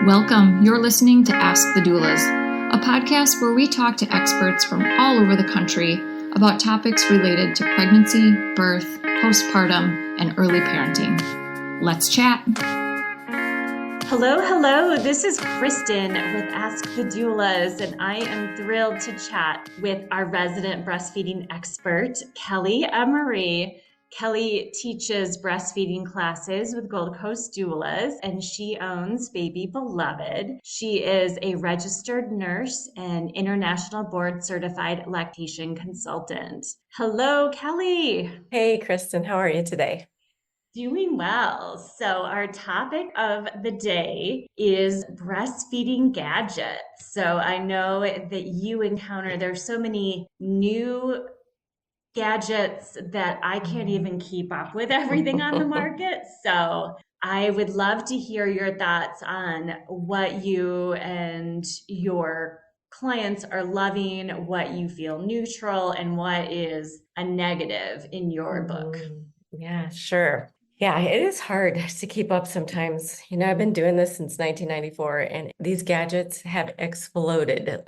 Welcome. You're listening to Ask the Doulas, a podcast where we talk to experts from all over the country about topics related to pregnancy, birth, postpartum, and early parenting. Let's chat. Hello. This is Kristen with Ask the Doulas, and I am thrilled to chat with our resident breastfeeding expert, Kelly Emery. Kelly teaches breastfeeding classes with Gold Coast Doulas, and she owns Baby Beloved. She is a registered nurse and international board certified lactation consultant. Hello, Kelly. Hey, Kristen, how are you today? Doing well. So our topic of the day is breastfeeding gadgets. So I know that you encounter, there's so many new gadgets that I can't even keep up with everything on the market. So I would love to hear your thoughts on what you and your clients are loving, what you feel neutral, and what is a negative in your book. Yeah, sure. Yeah, it is hard to keep up sometimes. I've been doing this since 1994, and these gadgets have exploded.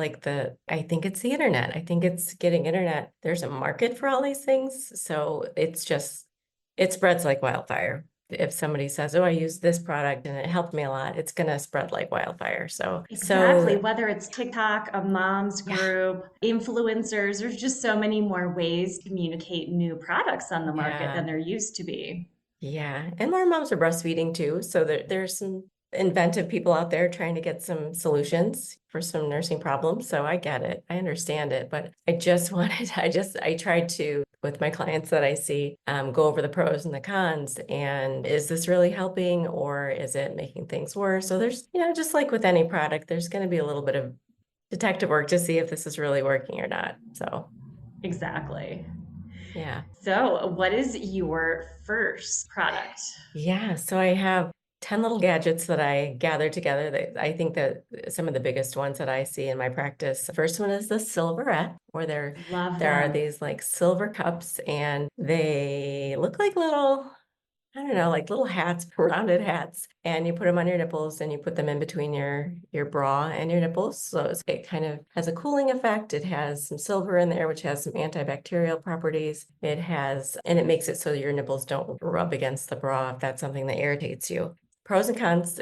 I think it's the internet. I think it's getting internet. There's a market for all these things. So it spreads like wildfire. If somebody says, oh, I use this product and it helped me a lot, it's going to spread like wildfire. Exactly. Whether it's TikTok, a mom's group, influencers, there's just so many more ways to communicate new products on the market than there used to be. Yeah. And more moms are breastfeeding too. So there's some inventive people out there trying to get some solutions for some nursing problems. So I get it. I understand it. But I tried to, with my clients that I see, go over the pros and the cons. And is this really helping or is it making things worse? So there's, just like with any product, there's going to be a little bit of detective work to see if this is really working or not. So. Exactly. Yeah. So what is your first product? Yeah. So I have 10 little gadgets that I gathered together. I think that some of the biggest ones that I see in my practice, the first one is the silverette, where there are these like silver cups and they look like little, I don't know, like little hats, rounded hats, and you put them on your nipples and you put them in between your bra and your nipples. So it kind of has a cooling effect. It has some silver in there, which has some antibacterial properties. And it makes it so your nipples don't rub against the bra if that's something that irritates you. Pros and cons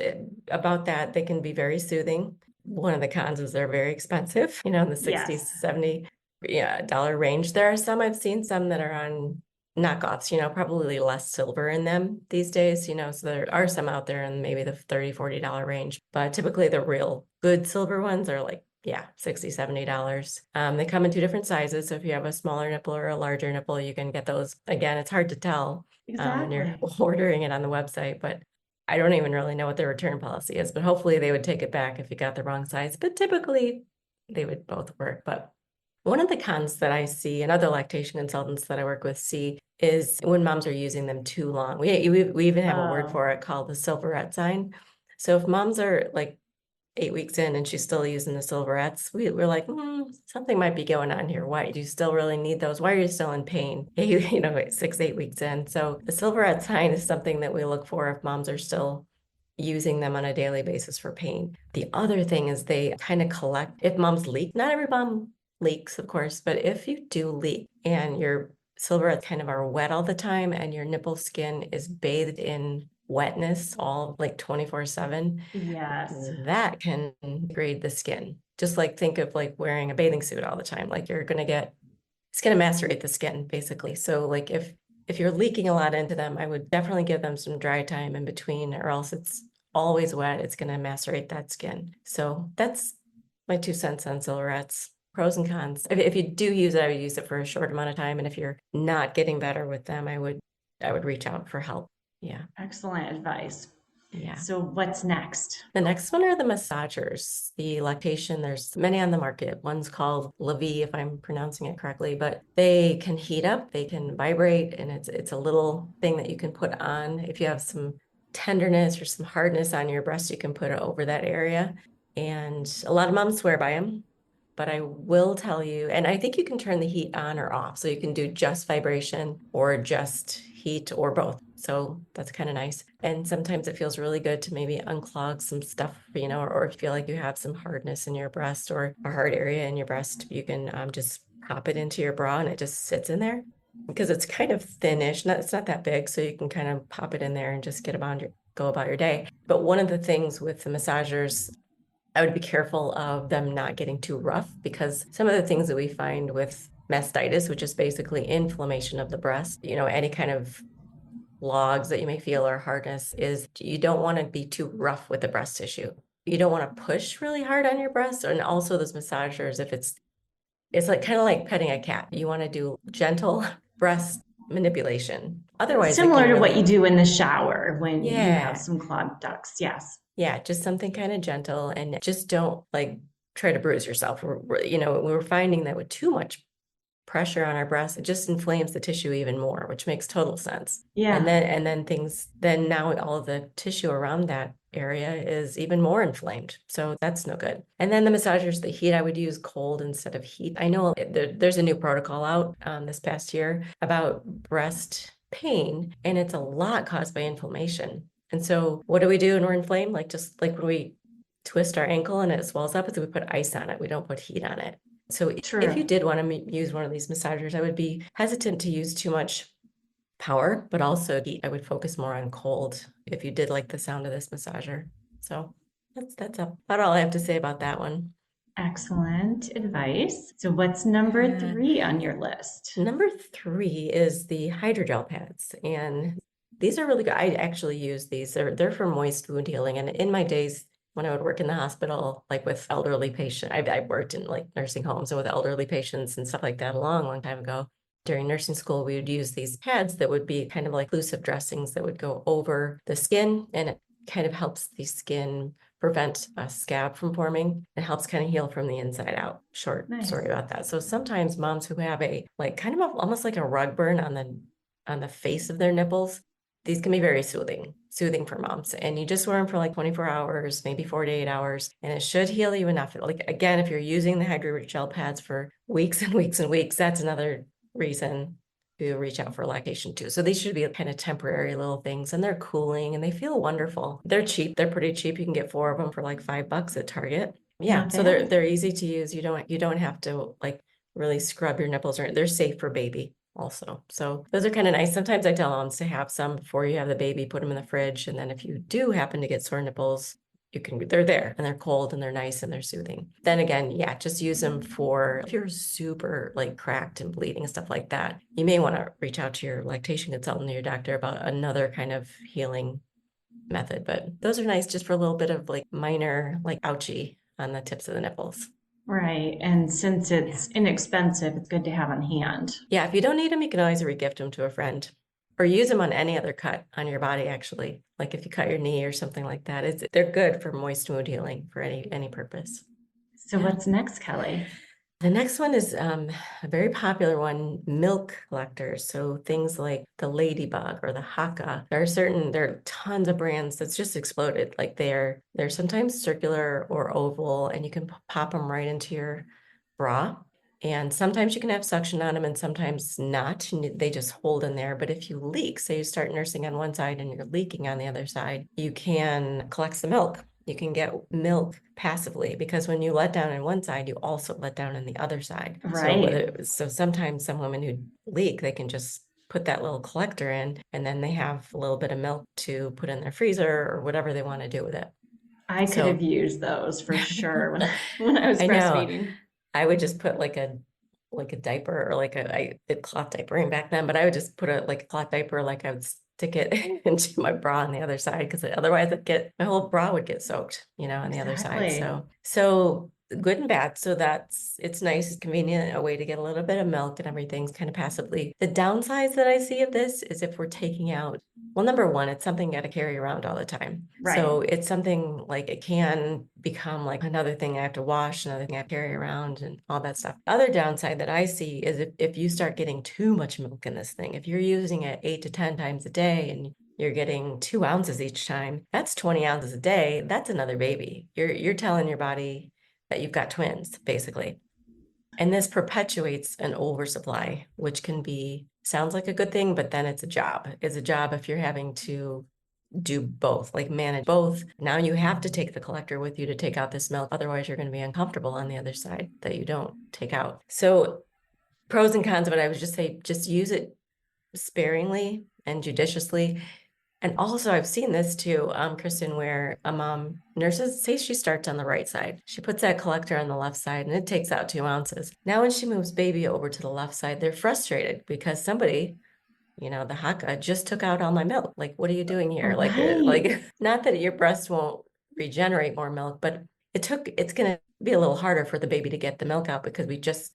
about that, they can be very soothing. One of the cons is they're very expensive, in the 60, $70 range. There are some that are on knockoffs, probably less silver in them these days, so there are some out there in maybe the $30, $40 range, but typically the real good silver ones are like, $60, $70. They come in two different sizes. So if you have a smaller nipple or a larger nipple, you can get those. Again, it's hard to tell when you're ordering it on the website, but I don't even really know what their return policy is, but hopefully they would take it back if you got the wrong size, but typically they would both work. But one of the cons that I see and other lactation consultants that I work with see is when moms are using them too long. We even have a word for it called the silverette sign. So if moms are like 8 weeks in and she's still using the silverettes, we're like, something might be going on here. Why do you still really need those? Why are you still in pain? 6, 8 weeks in. So the silverette sign is something that we look for if moms are still using them on a daily basis for pain. The other thing is they kind of collect, if moms leak, not every mom leaks, of course, but if you do leak and your silverettes kind of are wet all the time and your nipple skin is bathed in wetness all like 24/7, that can degrade the skin. Just like think of like wearing a bathing suit all the time, like it's going to macerate the skin basically. So like if you're leaking a lot into them, I would definitely give them some dry time in between, or else it's always wet. It's going to macerate that skin. So that's my 2 cents on silverettes. Pros and cons. If you do use it, I would use it for a short amount of time. And if you're not getting better with them, I would reach out for help. Yeah. Excellent advice. Yeah. So what's next? The next one are the massagers. The lactation, there's many on the market. One's called Levi, if I'm pronouncing it correctly, but they can heat up, they can vibrate, and it's a little thing that you can put on. If you have some tenderness or some hardness on your breast, you can put it over that area. And a lot of moms swear by them. But I will tell you, and I think you can turn the heat on or off. So you can do just vibration or just heat or both. So that's kind of nice. And sometimes it feels really good to maybe unclog some stuff, or if you feel like you have some hardness in your breast or a hard area in your breast, you can just pop it into your bra and it just sits in there because it's kind of thinnish. It's not that big, so you can kind of pop it in there and just go about your day. But one of the things with the massagers, I would be careful of them not getting too rough, because some of the things that we find with mastitis, which is basically inflammation of the breast, any kind of logs that you may feel or hardness, is you don't want to be too rough with the breast tissue. You don't want to push really hard on your breast. And also those massagers, if it's like kind of like petting a cat, you want to do gentle breast manipulation. Otherwise, similar to what you do in the shower when you have some clogged ducts. Yes. Yeah, just something kind of gentle, and just don't try to bruise yourself. We're finding that with too much pressure on our breast, it just inflames the tissue even more, which makes total sense. Yeah. And then now all of the tissue around that area is even more inflamed. So that's no good. And then the massagers, the heat, I would use cold instead of heat. I know there's a new protocol out this past year about breast pain, and it's a lot caused by inflammation. And so what do we do when we're inflamed? Just like when we twist our ankle and it swells up, is we put ice on it. We don't put heat on it. So if you did want to use one of these massagers, I would be hesitant to use too much power, but also heat. I would focus more on cold if you did like the sound of this massager. So that's about all I have to say about that one. Excellent advice. So what's number 3 on your list? Number 3 is the hydrogel pads. And these are really good. I actually use these. They're for moist wound healing. And in my days when I would work in the hospital, with elderly patients, I worked in nursing homes and with elderly patients and stuff like that a long, long time ago. During nursing school, we would use these pads that would be kind of like inclusive dressings that would go over the skin, and it kind of helps the skin prevent a scab from forming. It helps kind of heal from the inside out. Short story about that. So sometimes moms who have a kind of almost like a rug burn on the face of their nipples, these can be very soothing for moms. And you just wear them for 24 hours, maybe 48 hours, and it should heal you enough. Again, if you're using the hydrogel pads for weeks and weeks and weeks, that's another reason to reach out for lactation too. So these should be kind of temporary little things, and they're cooling and they feel wonderful. They're cheap. They're pretty cheap. You can get 4 of them for $5 at Target. Yeah. So they're easy to use. You don't have to really scrub your nipples, or they're safe for baby also. So those are kind of nice. Sometimes I tell moms to have some before you have the baby, put them in the fridge. And then if you do happen to get sore nipples, they're there and they're cold and they're nice and they're soothing. Then again, just use them for if you're super cracked and bleeding and stuff like that. You may want to reach out to your lactation consultant or your doctor about another kind of healing method. But those are nice just for a little bit of minor ouchie on the tips of the nipples. Right. And since it's inexpensive, it's good to have on hand. Yeah. If you don't need them, you can always regift them to a friend, or use them on any other cut on your body, actually. If you cut your knee or something like that, they're good for moist wound healing for any purpose. So what's next, Kelly? The next one is a very popular one, milk collectors. So things like the Ladybug or the Haka. There are tons of brands that's just exploded. They're sometimes circular or oval, and you can pop them right into your bra. And sometimes you can have suction on them and sometimes not. They just hold in there. But if you leak, say you start nursing on one side and you're leaking on the other side, you can collect some milk. You can get milk passively, because when you let down on one side, you also let down on the other side. Right. So sometimes some women who leak, they can just put that little collector in, and then they have a little bit of milk to put in their freezer or whatever they want to do with it. I could have used those for sure when I was breastfeeding. I would just put a diaper, or I did cloth diapering back then, but I would just put a cloth diaper, I would stick it into my bra on the other side, because otherwise my whole bra would get soaked, on the other side. So good and bad. So it's nice, it's convenient, a way to get a little bit of milk and everything's kind of passively. The downsides that I see of this is if we're taking out, well, number one, it's something you got to carry around all the time. Right. So it's something it can become another thing I have to wash, another thing I carry around and all that stuff. Other downside that I see is if you start getting too much milk in this thing, if you're using it 8 to 10 times a day and you're getting 2 ounces each time, that's 20 ounces a day. That's another baby. You're telling your body that you've got twins, basically. And this perpetuates an oversupply, which can be sounds like a good thing, but then it's a job. It's a job if you're having to do both, like manage both. Now you have to take the collector with you to take out this milk. Otherwise, you're going to be uncomfortable on the other side that you don't take out. So pros and cons of it, I would just say, just use it sparingly and judiciously. And also I've seen this too, Kristen, where a mom, nurses say she starts on the right side. She puts that collector on the left side and it takes out 2 ounces. Now, when she moves baby over to the left side, they're frustrated because somebody, the haka just took out all my milk. Like, what are you doing here? Right. Like, not that your breast won't regenerate more milk, but it's going to be a little harder for the baby to get the milk out because we just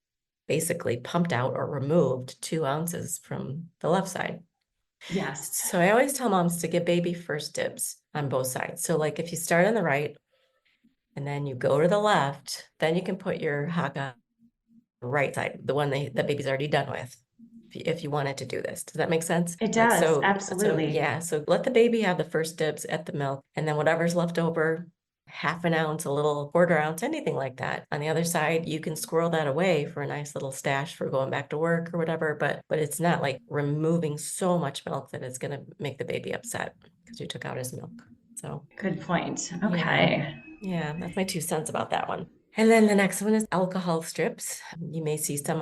basically pumped out or removed 2 ounces from the left side. Yes. So I always tell moms to give baby first dibs on both sides. So like if you start on the right and then you go to the left, then you can put your haka right side, the one that baby's already done with, if you wanted to do this. Does that make sense? It does, absolutely. So yeah, so let the baby have the first dibs at the milk, and then whatever's left over, half an ounce, a little quarter ounce, anything like that. On the other side, you can squirrel that away for a nice little stash for going back to work or whatever, but it's not like removing so much milk that it's going to make the baby upset because you took out his milk. So good point. Okay. Yeah, that's my 2 cents about that one. And then the next one is alcohol strips. You may see some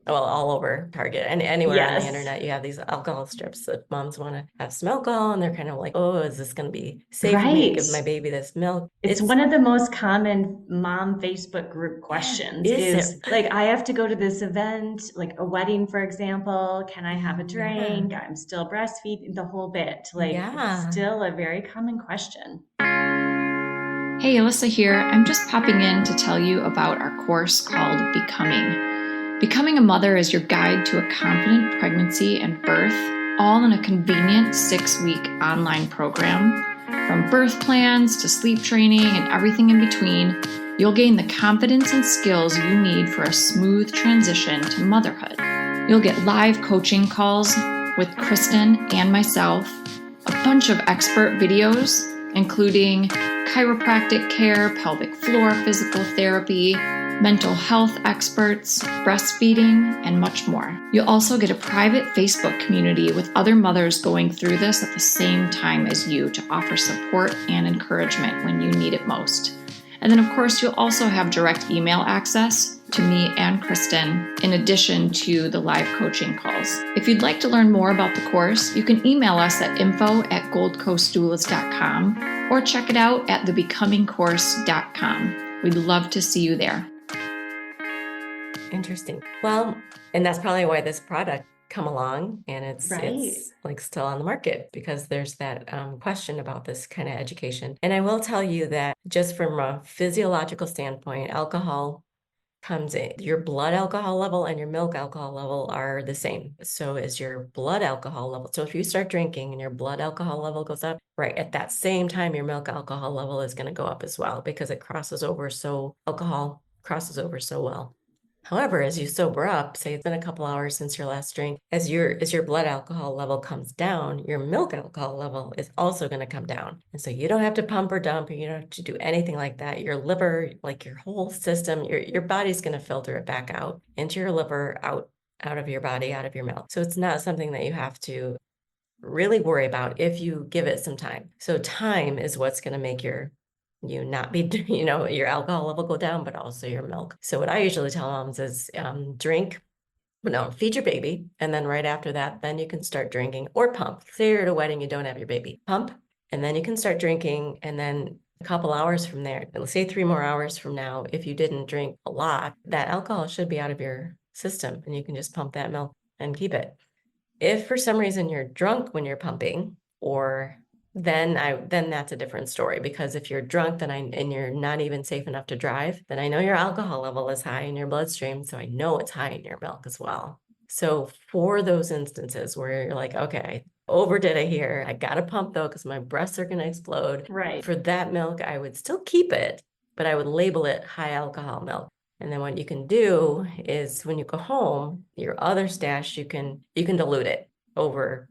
all over Target and anywhere on the internet. You have these alcohol strips that moms want to have some alcohol, and they're kind of like, oh, is this going to be safe for me to give my baby this milk? It's one of the most common mom Facebook group questions is like, I have to go to this event, like a wedding, for example. Can I have a drink? Yeah. I'm still breastfeeding, the whole bit. It's still a very common question. Hey, Alyssa here. I'm just popping in to tell you about our course called Becoming. Becoming a Mother is your guide to a confident pregnancy and birth, all in a convenient 6-week online program. From birth plans to sleep training and everything in between, you'll gain the confidence and skills you need for a smooth transition to motherhood. You'll get live coaching calls with Kristen and myself, a bunch of expert videos, including chiropractic care, pelvic floor physical therapy, mental health experts, breastfeeding, and much more. You'll also get a private Facebook community with other mothers going through this at the same time as you to offer support and encouragement when you need it most. And then, of course, you'll also have direct email access to me and Kristen, in addition to the live coaching calls. If you'd like to learn more about the course, you can email us at info@goldcoastdoulas.com or check it out at thebecomingcourse.com. We'd love to see you there. Interesting. Well, and that's probably why this product come along and it's like still on the market, because there's that question about this kind of education. And I will tell you that just from a physiological standpoint, alcohol comes in, your blood alcohol level and your milk alcohol level are the same. So is your blood alcohol level. So if you start drinking and your blood alcohol level goes up, right at that same time, your milk alcohol level is going to go up as well, because alcohol crosses over so well. However, as you sober up, say it's been a couple hours since your last drink, as your blood alcohol level comes down, your milk alcohol level is also going to come down. And so you don't have to pump or dump, or you don't have to do anything like that. Your liver, like your whole system, your body's going to filter it back out into your liver, out of your body, out of your milk. So it's not something that you have to really worry about if you give it some time. So time is what's going to make you not be, your alcohol level go down, but also your milk. So what I usually tell moms is feed your baby. And then right after that, then you can start drinking or pump. Say you're at a wedding, you don't have your baby, pump, and then you can start drinking. And then a couple hours from there, let's say 3 more hours from now, if you didn't drink a lot, that alcohol should be out of your system and you can just pump that milk and keep it. If for some reason you're drunk when you're pumping, then that's a different story, because if you're drunk and you're not even safe enough to drive, then I know your alcohol level is high in your bloodstream, so I know it's high in your milk as well. So for those instances where you're like, okay, overdid it here, I gotta pump though because my breasts are gonna explode. Right. For that milk, I would still keep it, but I would label it high alcohol milk. And then what you can do is when you go home, your other stash, you can dilute it over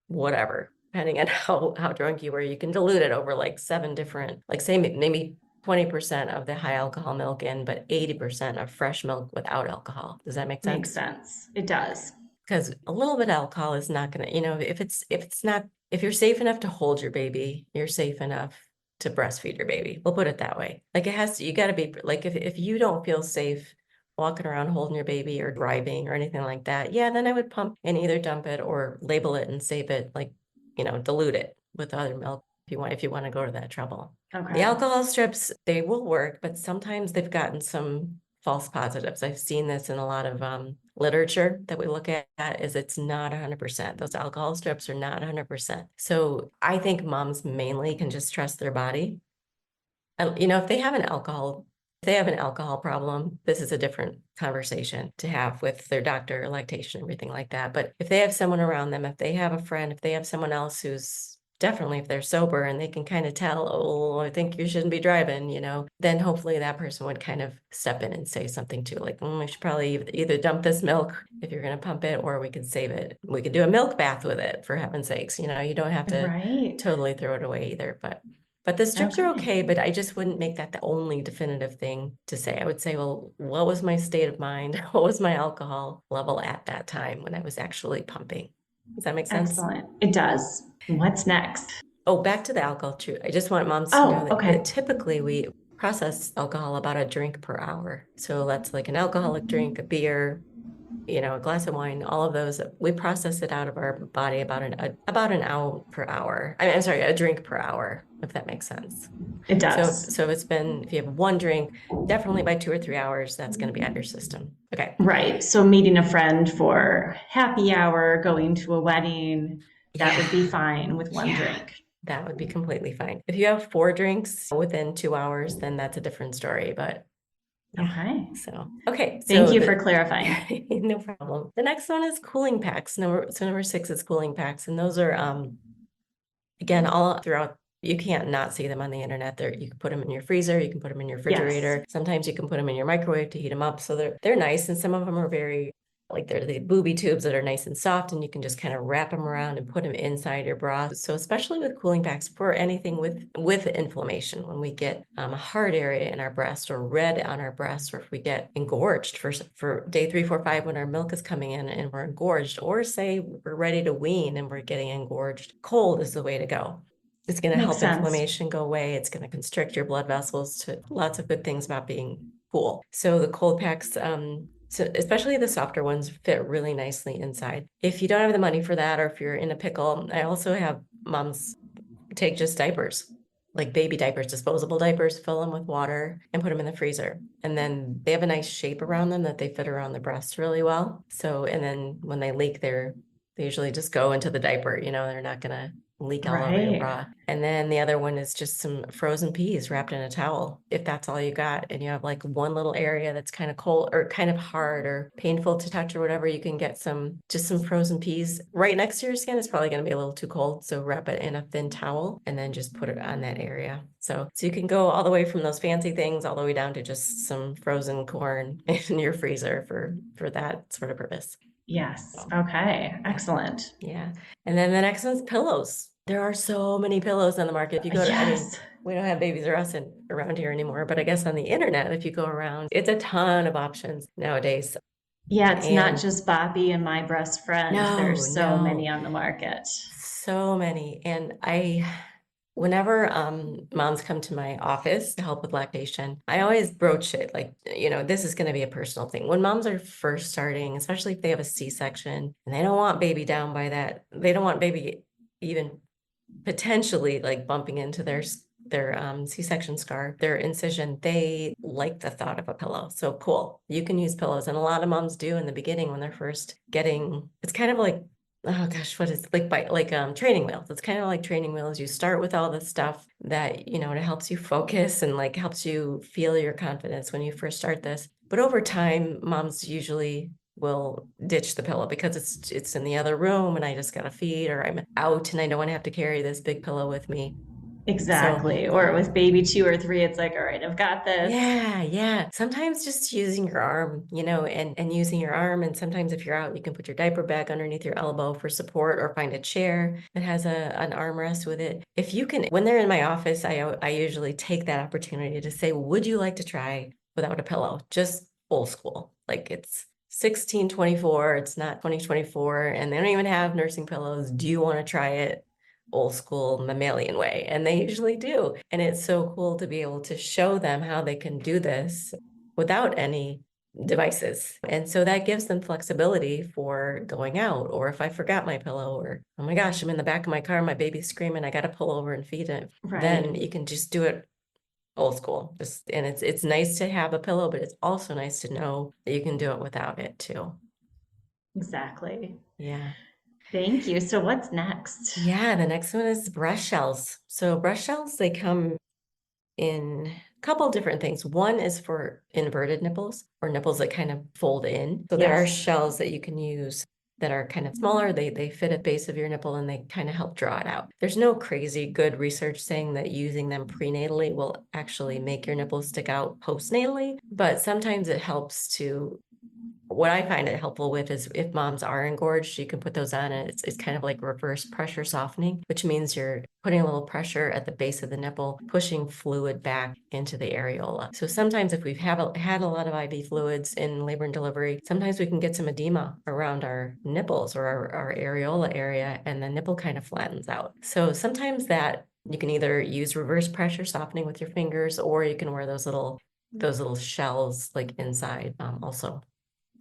whatever. Depending on how drunk you were, you can dilute it over like 7 different, like say maybe 20% of the high alcohol milk in, but 80% of fresh milk without alcohol. Does that make sense? Makes sense. It does. because a little bit of alcohol is not going to, if you're safe enough to hold your baby, you're safe enough to breastfeed your baby. We'll put it that way. Like you got to be like, if you don't feel safe walking around holding your baby or driving or anything like that, yeah, then I would pump and either dump it or label it and save it, like, dilute it with other milk if you want to go to that trouble. Okay. The alcohol strips, they will work, but sometimes they've gotten some false positives. I've seen this in a lot of literature that we look at, is it's not 100%. Those alcohol strips are not 100%. So I think moms mainly can just trust their body. If they have an alcohol problem, this is a different conversation to have with their doctor, lactation, everything like that. But if they have someone around them, if they have a friend, if they have someone else who's definitely, if they're sober and they can kind of tell, oh, I think you shouldn't be driving, then hopefully that person would kind of step in and say something too, like, we should probably either dump this milk if you're going to pump it, or we could save it. We could do a milk bath with it, for heaven's sakes. You don't have to totally throw it away either, but the strips are okay, but I just wouldn't make that the only definitive thing to say. I would say, well, what was my state of mind? What was my alcohol level at that time when I was actually pumping? Does that make sense? Excellent. It does. What's next? Oh, back to the alcohol too. I just want moms to know that typically we process alcohol about a drink per hour. So that's like an alcoholic drink, a beer, a glass of wine, all of those. We process it out of our body about an hour per hour. I'm sorry, a drink per hour, if that makes sense. It does. So if you have one drink, definitely by 2 or 3 hours, that's going to be out of your system. Okay. Right. So meeting a friend for happy hour, going to a wedding, that would be fine with one drink. That would be completely fine. If you have 4 drinks within 2 hours, then that's a different story. But okay. Thank you for clarifying. No problem. The next one is cooling packs. Number 6 is cooling packs. And those are, again, all throughout. You can't not see them on the internet. You can put them in your freezer. You can put them in your refrigerator. Yes. Sometimes you can put them in your microwave to heat them up. So they're nice. And some of them are very, like, they're the booby tubes that are nice and soft, and you can just kind of wrap them around and put them inside your bra. So especially with cooling packs for anything with inflammation, when we get a hard area in our breast or red on our breast, or if we get engorged for day 3, 4, 5, when our milk is coming in and we're engorged, or say we're ready to wean and we're getting engorged, cold is the way to go. It's going to help inflammation go away. It's going to constrict your blood vessels, to lots of good things about being cool. So the cold packs, so especially the softer ones, fit really nicely inside. If you don't have the money for that, or if you're in a pickle, I also have moms take just diapers, like baby diapers, disposable diapers, fill them with water and put them in the freezer. And then they have a nice shape around them that they fit around the breast really well. So, and then when they leak, they usually just go into the diaper, they're not going to leak all over your bra. And then the other one is just some frozen peas wrapped in a towel. If that's all you got, and you have like one little area that's kind of cold or kind of hard or painful to touch or whatever, you can get some frozen peas right next to your skin. It's probably going to be a little too cold. So wrap it in a thin towel and then just put it on that area. So you can go all the way from those fancy things all the way down to just some frozen corn in your freezer for that sort of purpose. Yes. Okay. Excellent. Yeah. And then the next one's pillows. There are so many pillows on the market. If you go to, we don't have Babies R Us around here anymore, but I guess on the internet, if you go around, it's a ton of options nowadays. Yeah, it's not just Boppy and My Breast Friend. There's so many on the market. So many. And whenever moms come to my office to help with lactation, I always broach it like, this is going to be a personal thing. When moms are first starting, especially if they have a C-section and they don't want baby down by that, they don't want baby even potentially like bumping into their C-section scar, their incision, they like the thought of a pillow. So cool. You can use pillows. And a lot of moms do in the beginning when they're first it's kind of like, oh gosh, what is training wheels. It's kind of like training wheels. You start with all the stuff that, it helps you focus and like helps you feel your confidence when you first start this. But over time, moms usually will ditch the pillow because it's in the other room and I just got to feed, or I'm out and I don't want to have to carry this big pillow with me. Exactly. So, or with baby 2 or 3, it's like, all right, I've got this. Yeah. Sometimes just using your arm, and using your arm. And sometimes if you're out, you can put your diaper bag underneath your elbow for support, or find a chair that has an armrest with it. If you can, when they're in my office, I usually take that opportunity to say, would you like to try without a pillow? Just old school. Like 1624, it's not 2024, and they don't even have nursing pillows. Do you want to try it old school mammalian way? And they usually do. And it's so cool to be able to show them how they can do this without any devices. And so that gives them flexibility for going out, or if I forgot my pillow, or oh my gosh, I'm in the back of my car, my baby's screaming, I got to pull over and feed it. Then you can just do it old school. And it's nice to have a pillow, but it's also nice to know that you can do it without it too. Exactly. Yeah. Thank you. So what's next? Yeah, the next one is breast shells. So breast shells, they come in a couple different things. One is for inverted nipples, or nipples that kind of fold in. So there are shells that you can use that are kind of smaller. They fit at the base of your nipple and they kind of help draw it out. There's no crazy good research saying that using them prenatally will actually make your nipples stick out postnatally, but sometimes it helps to. What I find it helpful with is if moms are engorged, you can put those on, and it's kind of like reverse pressure softening, which means you're putting a little pressure at the base of the nipple, pushing fluid back into the areola. So sometimes if we've had a lot of IV fluids in labor and delivery, sometimes we can get some edema around our nipples or our areola area, and the nipple kind of flattens out. So sometimes that you can either use reverse pressure softening with your fingers, or you can wear those little shells like inside also.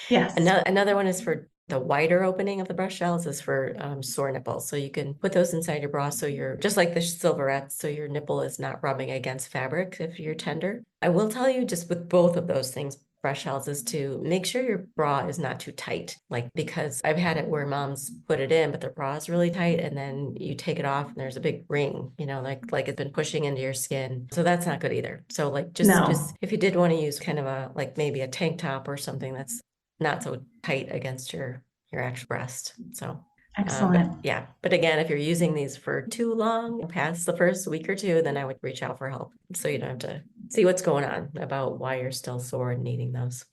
Yes. Another one is for the wider opening of the breast shells is for sore nipples. So you can put those inside your bra, so you're just like the silverettes, so your nipple is not rubbing against fabric if you're tender. I will tell you, just with both of those things, breast shells, is to make sure your bra is not too tight. Because I've had it where moms put it in, but their bra is really tight, and then you take it off and there's a big ring, like it's been pushing into your skin. So that's not good either. So just if you did want to use kind of maybe a tank top or something that's not so tight against your actual breast. So excellent. But again, if you're using these for too long, past the first week or two, then I would reach out for help, so you don't have to see what's going on about why you're still sore and needing those.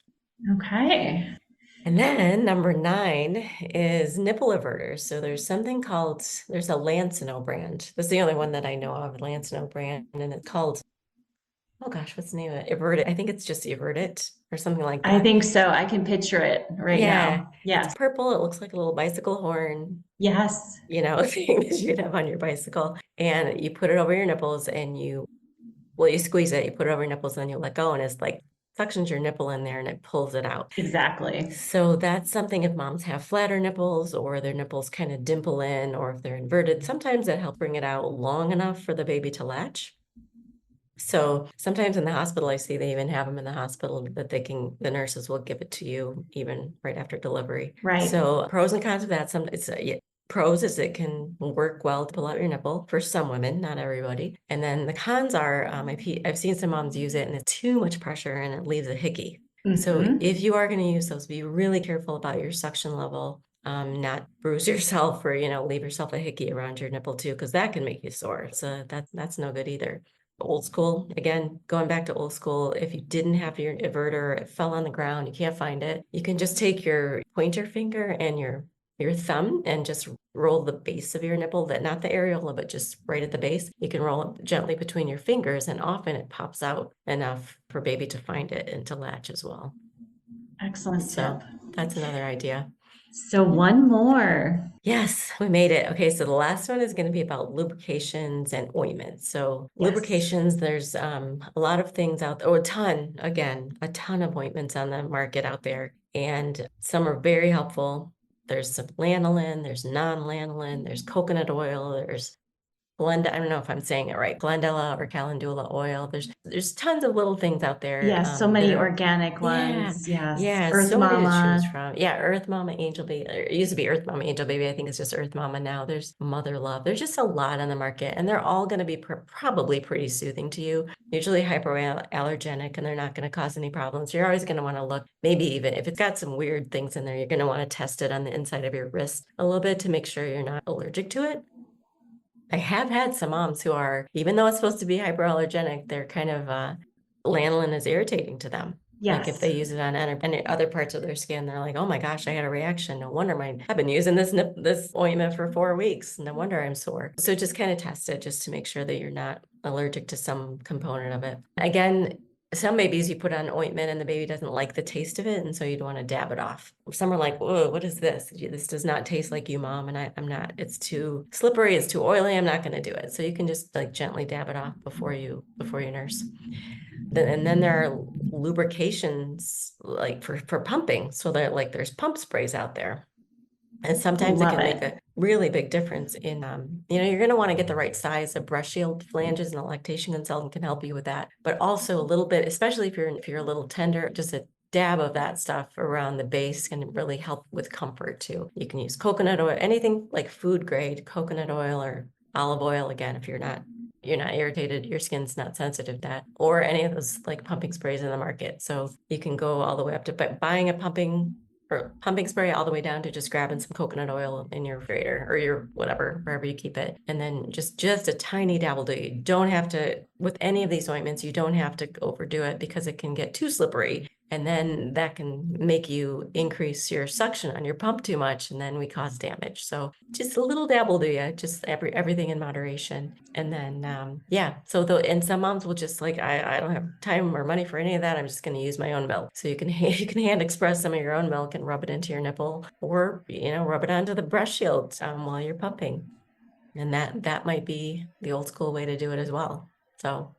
Okay. And then number 9 is nipple averters. So there's a Lancino brand. That's the only one that I know of, Lancino brand, and it's called, oh gosh, what's the name of it? Everted. I think it's just Everted or something like that. I think so. I can picture it right now. Yes. It's purple. It looks like a little bicycle horn. Yes. Thing that you'd have on your bicycle. And you put it over your nipples and you squeeze it, you put it over your nipples, and then you let go, and it's like suctions your nipple in there and it pulls it out. Exactly. So that's something if moms have flatter nipples, or their nipples kind of dimple in, or if they're inverted, sometimes that helps bring it out long enough for the baby to latch. So sometimes in the hospital, I see they even have them in the hospital that the nurses will give it to you even right after delivery. Right. So pros and cons of that. Pros is it can work well to pull out your nipple for some women, not everybody. And then the cons are, I've seen some moms use it and it's too much pressure and it leaves a hickey. Mm-hmm. So if you are going to use those, be really careful about your suction level. Not bruise yourself or, leave yourself a hickey around your nipple too, because that can make you sore. So that's no good either. Old school, again, going back to old school, if you didn't have your averter, it fell on the ground, you can't find it, you can just take your pointer finger and your thumb and just roll the base of your nipple, not the areola, but just right at the base. You can roll it gently between your fingers, and often it pops out enough for baby to find it and to latch as well. Excellent tip. That's another idea. So one more. Yes, we made it. Okay, so the last one is going to be about lubrications and ointments. So lubrications, there's a lot of things out there, a ton of ointments on the market out there, and some are very helpful. There's some lanolin, there's non-lanolin, there's coconut oil, there's I don't know if I'm saying it right, Glendella or Calendula oil. There's tons of little things out there. Yes, so many organic ones. Yes. Yeah, Earth so Mama. many to choose from. Yeah, Earth Mama Angel Baby. It used to be Earth Mama Angel Baby. I think it's just Earth Mama now. There's Mother Love. There's just a lot on the market, and they're all going to be probably pretty soothing to you. Usually hypoallergenic, and they're not going to cause any problems. You're always going to want to look, maybe even if it's got some weird things in there, you're going to want to test it on the inside of your wrist a little bit to make sure you're not allergic to it. I have had some moms who are, even though it's supposed to be hyperallergenic, they're kind of, lanolin is irritating to them. Yes. Like if they use it on any other parts of their skin, they're like, oh my gosh, I had a reaction. No wonder I've been using this ointment for 4 weeks. No wonder I'm sore. So just kind of test it just to make sure that you're not allergic to some component of it. Again, some babies you put on ointment and the baby doesn't like the taste of it, and so you'd want to dab it off. Some are like, "Whoa, what is this? This does not taste like you, Mom." And I'm not. It's too slippery. It's too oily. I'm not going to do it. So you can just like gently dab it off before you nurse. And then there are lubrications like for pumping. So there's pump sprays out there. And sometimes it can make a really big difference in, you're going to want to get the right size of breast shield flanges, and a lactation consultant can help you with that. But also a little bit, especially if you're a little tender, just a dab of that stuff around the base can really help with comfort too. You can use coconut oil, anything like food grade coconut oil or olive oil. Again, if you're not irritated, your skin's not sensitive to that, or any of those like pumping sprays in the market. So you can go all the way up to buying a pumping spray all the way down to just grabbing some coconut oil in your refrigerator or your whatever, wherever you keep it. And then just a tiny dab will do. You don't have to, with any of these ointments, you don't have to overdo it because it can get too slippery. And then that can make you increase your suction on your pump too much, and then we cause damage. So just a little dab will do you, just everything in moderation. And then, and some moms will just like, I don't have time or money for any of that. I'm just going to use my own milk. So you can hand express some of your own milk and rub it into your nipple, or, rub it onto the breast shield while you're pumping. And that might be the old school way to do it as well. So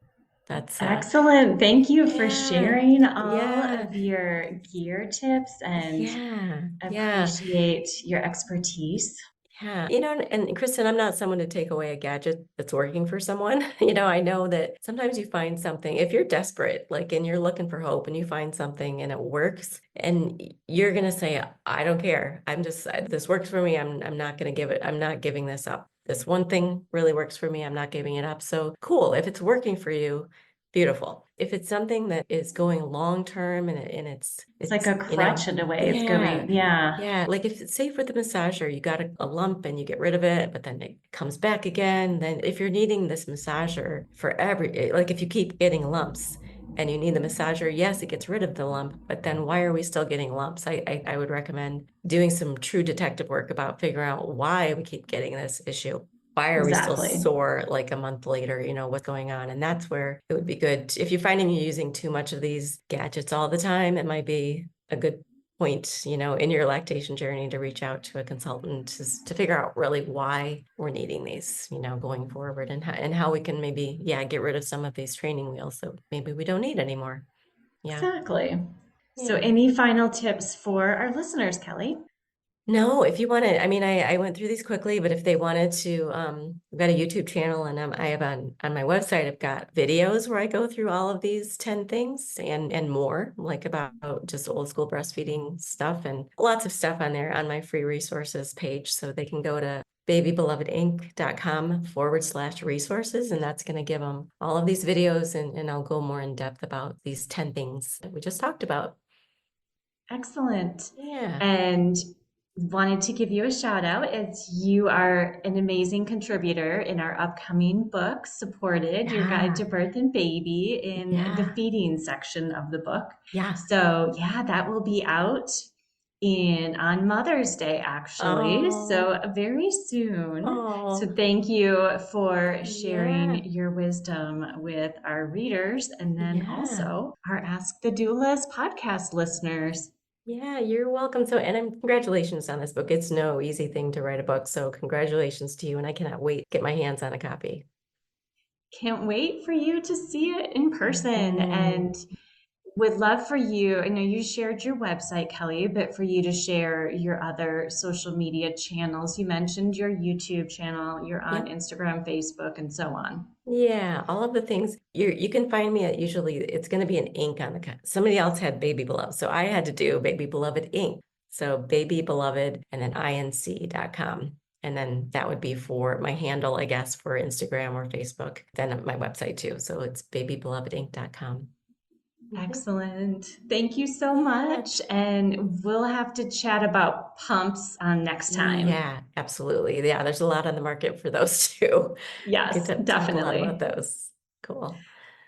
that's excellent. Thank you for sharing all of your gear tips, and appreciate your expertise. Yeah. And Kristen, I'm not someone to take away a gadget that's working for someone. I know that sometimes you find something, if you're desperate, like, and you're looking for hope and you find something and it works, and you're going to say, I don't care. This works for me. I'm not going to give it. I'm not giving this up. This one thing really works for me. I'm not giving it up. So cool. If it's working for you, beautiful. If it's something that is going long term and it's like a crutch in a way, it's going, yeah. Like if it's safe with the massager, you got a lump and you get rid of it, but then it comes back again. Then if you're needing this massager for like if you keep getting lumps and you need the massager, yes, it gets rid of the lump, but then why are we still getting lumps? I would recommend doing some true detective work about figuring out why we keep getting this issue. Why are we still sore like a month later? What's going on? And that's where it would be good. If you're finding you're using too much of these gadgets all the time, it might be a good point, in your lactation journey to reach out to a consultant to figure out really why we're needing these, going forward, and how we can maybe, get rid of some of these training wheels that maybe we don't need anymore. Yeah. Exactly. Yeah. So any final tips for our listeners, Kelly? No, if you want to, I went through these quickly, but if they wanted to, I've got a YouTube channel, and I have on my website, I've got videos where I go through all of these 10 things and more, like about just old school breastfeeding stuff, and lots of stuff on there on my free resources page. So they can go to babybelovedinc.com/resources, and that's going to give them all of these videos, and I'll go more in depth about these 10 things that we just talked about. Excellent. Yeah. And wanted to give you a shout out, as you are an amazing contributor in our upcoming book, Supported, Your Guide to Birth and Baby, in the feeding section of the book. Yeah. So that will be out on Mother's Day, actually. So very soon. So thank you for sharing your wisdom with our readers, and then also our Ask the Doulas podcast listeners. Yeah, you're welcome. So, and congratulations on this book. It's no easy thing to write a book. So congratulations to you. And I cannot wait to get my hands on a copy. Can't wait for you to see it in person. And would love for you, I know you shared your website, Kelly, but for you to share your other social media channels. You mentioned your YouTube channel, you're on Instagram, Facebook, and so on. Yeah, all of the things. You can find me at, usually it's going to be an ink on the cut. Somebody else had Baby Beloved, so I had to do Baby Beloved Ink. So Baby Beloved and then inc.com. And then that would be for my handle, I guess, for Instagram or Facebook. Then my website too. So it's babybelovedinc.com. Excellent. Thank you so much. And we'll have to chat about pumps next time. Yeah, absolutely. Yeah, there's a lot on the market for those too. Yes, definitely. A lot about those. Cool.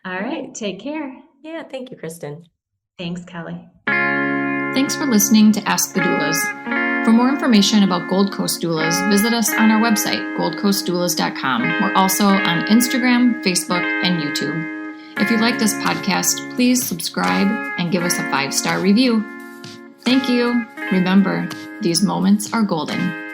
All right. Take care. Yeah, thank you, Kristen. Thanks, Kelly. Thanks for listening to Ask the Doulas. For more information about Gold Coast Doulas, visit us on our website, goldcoastdoulas.com. We're also on Instagram, Facebook, and YouTube. If you like this podcast, please subscribe and give us a 5-star review. Thank you. Remember, these moments are golden.